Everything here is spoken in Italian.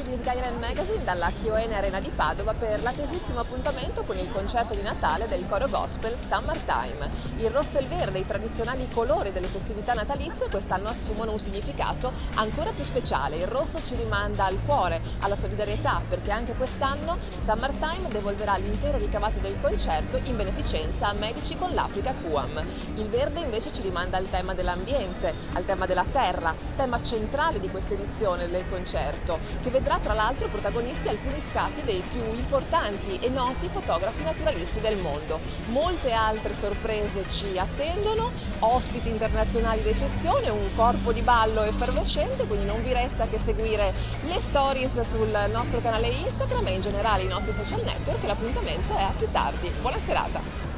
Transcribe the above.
amici di Skyline Magazine dalla Chioene Arena di Padova per l'attesissimo appuntamento con il concerto di Natale del coro gospel Summertime. Il rosso e il verde, i tradizionali colori delle festività natalizie, quest'anno assumono un significato ancora più speciale. Il rosso ci rimanda al cuore, alla solidarietà, perché anche quest'anno Summertime devolverà l'intero ricavato del concerto in beneficenza a Medici con l'Africa QAM. Il verde invece ci rimanda al tema dell'ambiente, al tema della terra, tema centrale di questa edizione del concerto, che vedrà tra l'altro protagonisti alcuni scatti dei più importanti e noti fotografi naturalisti del mondo. Molte altre sorprese ci attendono, ospiti internazionali d'eccezione, un corpo di ballo effervescente, quindi non vi resta che seguire le stories sul nostro canale Instagram e in generale i nostri social network. L'appuntamento è a più tardi. Buona serata!